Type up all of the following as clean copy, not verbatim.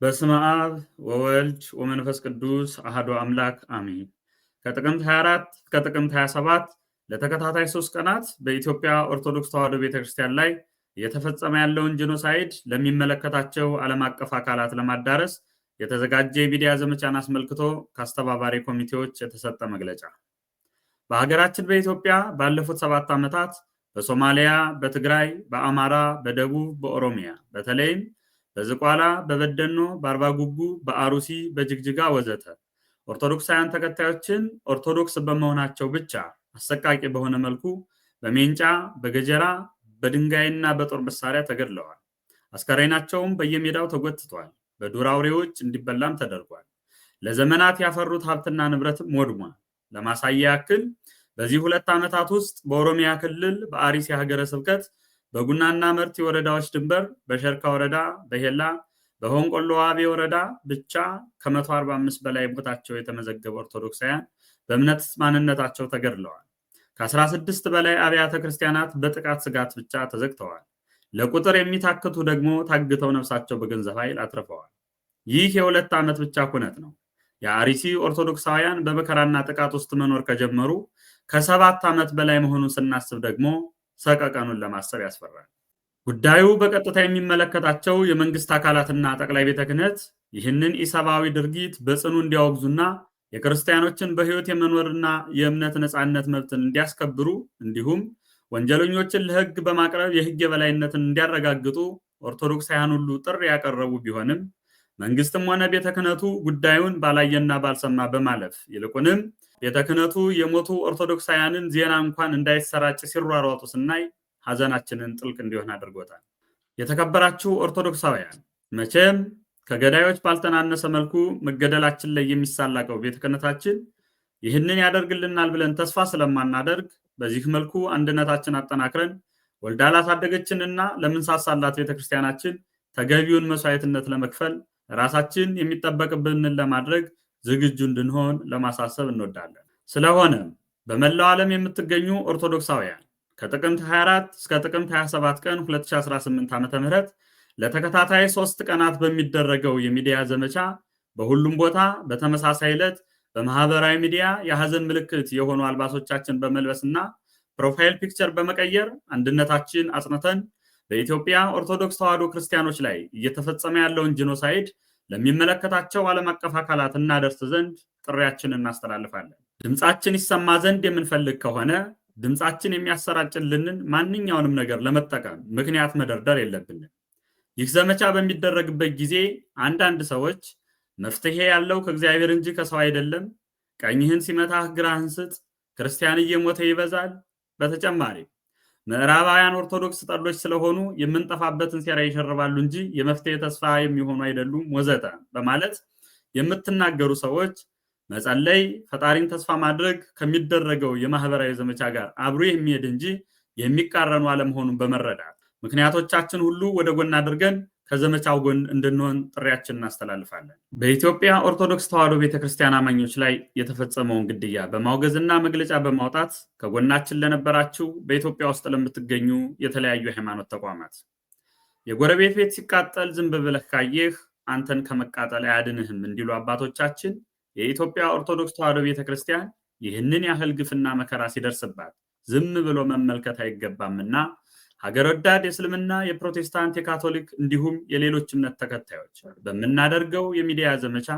በስመ አብ ወወልድ ወመንፈስ ቅዱስ አሐዱ አምላክ አሜን። ከጥቅምት 24 እስከ ጥቅምት 27 ለተከታታይ 3 ቀናት በኢትዮጵያ ኦርቶዶክስ ተዋሕዶ ቤተክርስቲያን ላይ እየተፈጸመ ያለውን ጄኖሳይድ ለሚመለከታቸው ዓለም አቀፍ አካላት ለማዳረስ የተዘጋጀ የሚዲያ ዘመቻን አስመልክቶ ከአስተባባሪ ኮሚቴዎች የተሰጠ መግለጫ። በሀገራችን በኢትዮጵያ ባለፉት 7 ዓመታት በሶማሊያ፣ በትግራይ፣ በአማራ፣ በደቡብ፣ በኦሮሚያ በተለይም በዝቋላ፣ በበደኖ፣ በአርባጉጉ፣ በአሩሲ፣ በጅግጅጋ ወዘተ ኦርቶዶክሳውያን ተከታዮችን ኦርቶዶክስ በመሆናቸው ብቻ አሰቃቂ በሆነ መልኩ በሜንጫ፣ በገጀራ፣ በድንጋይና በጦር መሳሪያ ተገድለዋል። አስከሬናቸውም በየሜዳው ተጎትቷል። በዱር አውሬዎች እንዲበላም ተደርጓል። ለዘመናት ያፈሩት ሀብትና ንብረትም ወድሟል። ለማሳያ ያክል በዚህ 2 ዓመታት ውስጥ በኦሮሚያ ክልል በአርሲ ሀገረ ስብከት በጉናና መርቲ ወረዳዎች ድንበር በሸርካ ወረዳ፣ በሄላ፣ በሆንቆሎ ዋቤ ወረዳ ብቻ ከ145 በላይ ቦታቸው የተመዘገበ ኦርቶዶክሳውያን በእምነት ማንነታቸው ተገድለዋል። ከ16 በላይ አብያተ ክርስቲያናት በጥቃት ስጋት ብቻ ተዘግተዋል። ለቁጥር የሚታክቱ ደግሞ ታግተው ነፍሳቸው በገንዘብ ኃይል አትርፈዋል። ይህ የ2 ዓመት ብቻ ኩነት ነው። የአርሲ ኦርቶዶክሳውያን በመከራና ጥቃት ውስጥ መኖር ከጀመሩ ከ7 ዓመት በላይ መሆኑን ስናስብ ደግሞ ሰቀቀኑን ለማሰብ ያስፈራል። ጉዳዩ በቀጥታ የሚመለከታቸው የመንግስት አካላትና ጠቅላይ ቤተ ክህነት ይህንን ኢሰብአዊ ድርጊት በጽኑ እንዲያወግዙና የክርስቲያኖችን በሕይወት የመኖርና የእምነት ነፃነት መብትን እንዲያስከብሩ እንዲሁም ወንጀለኞችን ለሕግ በማቅረብ የሕግ የበላይነትን እንዲያረጋግጡ ኦርቶዶክሳውያን ሁሉ ጥሪ ያቀረቡ ቢሆንም መንግስትም ሆነ ቤተ ክህነቱ ጉዳዩን ባላየና ባልሰማ በማለፍ ይልቁንም ቤተ ክህነቱ የሞቱ ኦርቶዶክሳውያንን ዜና እንኳን እንዳይሰራጭ ሲሯሯጡ ስናይ ሐዘናችንን ጥልቅ እንዲሆን አድርጎታል። የተከበራችሁ ኦርቶዶክሳውያን፣ መቼም ከገዳዮች ባልተናነሰ መልኩ መገደላችን ላይ የሚሳላቀው ቤተ ክህነታችን ይህንን ያደርግልናል ብለን ተስፋ ስለማናደርግ በዚህ መልኩ አንድነታችን አጠናክረን ወልዳ ላሳደገችንና ለምንሳሳላት ቤተክርስቲያናችን ተገቢውን መስዋዕትነት ለመክፈል ራሳችን የሚጠበቅብንን ለማድረግ ዝግጁ እንድንሆን ለማሳሰብ እንወዳለን። ስለሆነም በመላው ዓለም የምትገኙ ኦርቶዶክሳውያን ከጥቅምት 24 እስከ ጥቅምት 27 ቀን 2018 ዓ.ም ለተከታታይ 3 ቀናት በሚደረገው የሚዲያ ዘመቻ በሁሉም ቦታ በተመሳሳይ ዕለት በማህበራዊ ሚዲያ የሐዘን ምልክት የሆኑ አልባሶቻችን በመልበስና ፕሮፋይል ፒክቸር በመቀየር አንድነታችን አጽንተን በኢትዮጵያ ኦርቶዶክስ ተዋሕዶ ክርስቲያኖች ላይ እየተፈጸመ ያለውን ጄኖሳይድ ለሚመለከታቸው ዓለም አቀፍ አካላት እናደርስ ዘንድ ጥሪያችንን እናስተላልፋለን። ድምጻችን ይሰማ ዘንድ የምንፈልግ ከሆነ ድምጻችን የሚያሰራጭልንን ማንኛውንም ነገር ለመጠቀም ምክንያት መደርደር የለብንም። ይህ ዘመቻ በሚደረግበት ጊዜ አንዳንድ ሰዎች መፍትሄ ያለው ከእግዚአብሔር እንጂ ከሰው አይደለም፣ ቀኝህን ሲመታህ ግራህን ስጥ፣ ክርስቲያን እየሞተ ይበዛል፣ በተጨማሪ ምዕራባውያን ኦርቶዶክስ ጠሎች ስለሆኑ የምንጠፋበትን ሴራ ይሸርባሉ እንጂ የመፍትሄ ተስፋ የሚሆኑ አይደሉም ወዘተ በማለት የምትናገሩ ሰዎች መጸለይ፣ ፈጣሪን ተስፋ ማድረግ ከሚደረገው የማህበራዊ ዘመቻ ጋር አብሮ የሚሄድ እንጂ የሚቃረኑ አለመሆኑን በመረዳት ምክንያቶቻችን ሁሉ ወደ ጎን አድርገን ከዘመቻው ጎን እንድንሆን ጥሪያችንን እናስተላልፋለን። በኢትዮጵያ ኦርቶዶክስ ተዋሕዶ ቤተክርስቲያን አማኞች ላይ የተፈጸመውን ግድያ በማውገዝና መግለጫ በማውጣት ከጎናችን ለነበራችሁ በኢትዮጵያ ውስጥ ለምትገኙ የተለያዩ ሃይማኖት ተቋማት የጎረቤት ቤት ሲቃጠል ዝም ብለህ ካየህ አንተን ከመቃጠል አያድንህም እንዲሉ አባቶቻችን የኢትዮጵያ ኦርቶዶክስ ተዋሕዶ ቤተክርስቲያን ይህንን ያህል ግፍና መከራ ሲደርስባት ዝም ብሎ መመልከት አይገባምና ሀገር ወዳድ የእስልምና፣ የፕሮቴስታንት፣ የካቶሊክ እንዲሁም የሌሎች እምነት ተከታዮች በምናደርገው የሚዲያ ዘመቻ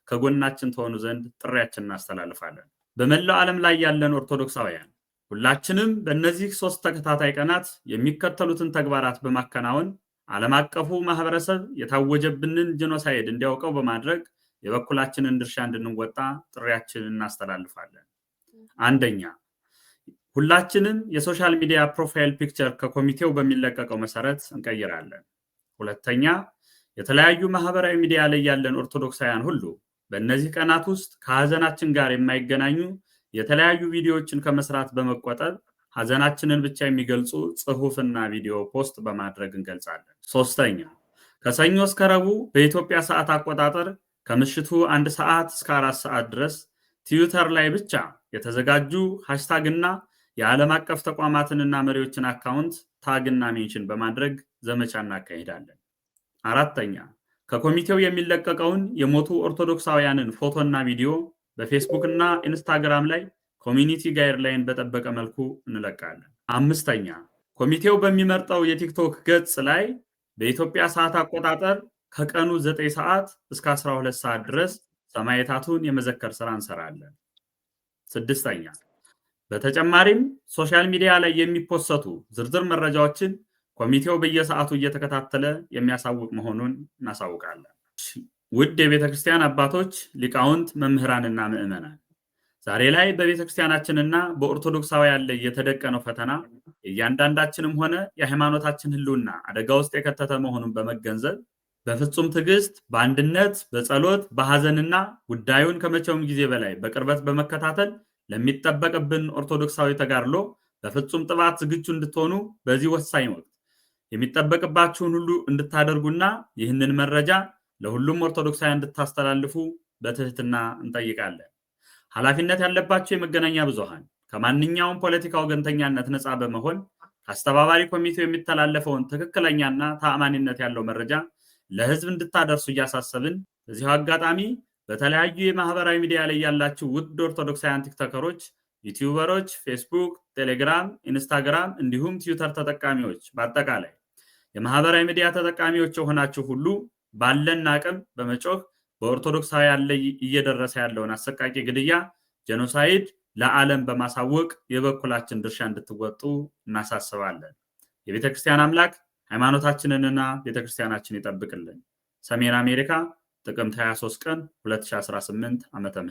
ከጎናችን ተሆኑ ዘንድ ጥሪያችንን እናስተላልፋለን። በመላው ዓለም ላይ ያለን ኦርቶዶክሳውያን ሁላችንም በእነዚህ 3 ተከታታይ ቀናት የሚከተሉትን ተግባራት በማከናወን ዓለም አቀፉ ማህበረሰብ የታወጀብንን ጄኖሳይድ እንዲያውቀው በማድረግ የበኩላችንን ድርሻ እንድንወጣ ጥሪያችንን እናስተላልፋለን። አንደኛ፣ ሁላችንም የሶሻል ሚዲያ ፕሮፋይል ፒክቸር ከኮሚቴው በሚለቀቀው መሰረት እንቀይራለን። ሁለተኛ፣ የተለያዩ ማህበራዊ ሚዲያ ላይ ያለን ኦርቶዶክሳውያን ሁሉ በእነዚህ ቀናት ውስጥ ከሐዘናችን ጋር የማይገናኙ የተለያዩ ቪዲዮዎችን ከመስራት በመቆጠብ ሐዘናችንን ብቻ የሚገልጹ ጽሑፍና ቪዲዮ ፖስት በማድረግ እንገልጻለን። ሶስተኛ፣ ከሰኞ እስከ ረቡዕ በኢትዮጵያ ሰዓት አቆጣጠር ከምሽቱ 1 ሰዓት እስከ 4 ሰዓት ድረስ ትዊተር ላይ ብቻ የተዘጋጁ ሃሽታግና የዓለም አቀፍ ተቋማትንና መሪዎችን አካውንት ታግና ሜንሽን በማድረግ ዘመቻ እናካሂዳለን። አራተኛ፣ ከኮሚቴው የሚለቀቀውን የሞቱ ኦርቶዶክሳውያንን ፎቶና ቪዲዮ በፌስቡክ እና ኢንስታግራም ላይ ኮሚኒቲ ጋይድላይን በጠበቀ መልኩ እንለቃለን። 5ኛ ኮሚቴው በሚመርጠው የቲክቶክ ገጽ ላይ በኢትዮጵያ ሰዓት አቆጣጠር ከቀኑ 9 ሰዓት እስከ 12 ሰዓት ድረስ ሰማዕታቱን የመዘከር ስራ እንሰራለን። 6ኛ በተጨማሪም ሶሻል ሚዲያ ላይ የሚፖሰቱ ዝርዝር መረጃዎችን ኮሚቴው በየሰዓቱ እየተከታተለ የሚያሳውቅ መሆኑን እናሳውቃለን። ውድ የቤተክርስቲያን አባቶች፣ ሊቃውንት፣ መምህራንና ምዕመናን፣ ዛሬ ላይ በቤተክርስቲያናችንና በኦርቶዶክሳውያን ላይ የተደቀነው ፈተና እያንዳንዳችንም ሆነ የሃይማኖታችን ህልውና አደጋ ውስጥ የከተተ መሆኑን በመገንዘብ በፍጹም ትዕግስት፣ በአንድነት፣ በጸሎት፣ በሐዘንና ጉዳዩን ከመቼውም ጊዜ በላይ በቅርበት በመከታተል ለሚጠበቅብን ኦርቶዶክሳዊ ተጋድሎ በፍጹም ጥባት ዝግጁ እንድትሆኑ በዚህ ወሳኝ ወቅት የሚጠበቅባችሁን ሁሉ እንድታደርጉና ይህንን መረጃ ለሁሉም ኦርቶዶክሳውያን እንድታስተላልፉ በትህትና እንጠይቃለን። ኃላፊነት ያለባቸው የመገናኛ ብዙሃን ከማንኛውም ፖለቲካ ወገንተኛነት ነፃ በመሆን ከአስተባባሪ ኮሚቴው የሚተላለፈውን ትክክለኛና ተአማኒነት ያለው መረጃ ለህዝብ እንድታደርሱ እያሳሰብን፣ በዚሁ አጋጣሚ በተለያዩ የማህበራዊ ሚዲያ ላይ ያላችሁ ውድ ኦርቶዶክሳውያን ቲክቶከሮች፣ ዩቲዩበሮች፣ ፌስቡክ፣ ቴሌግራም፣ ኢንስታግራም እንዲሁም ትዊተር ተጠቃሚዎች በአጠቃላይ የማህበራዊ ሚዲያ ተጠቃሚዎች የሆናችሁ ሁሉ ባለን አቅም በመጮህ በኦርቶዶክሳውያን ላይ እየደረሰ ያለውን አሰቃቂ ግድያ፣ ጄኖሳይድ ለዓለም በማሳወቅ የበኩላችን ድርሻ እንድትወጡ እናሳስባለን። የቤተክርስቲያን አምላክ ሃይማኖታችንንና ቤተክርስቲያናችንን ይጠብቅልን። ሰሜን አሜሪካ ጥቅምት 23 ቀን 2018 ዓ.ም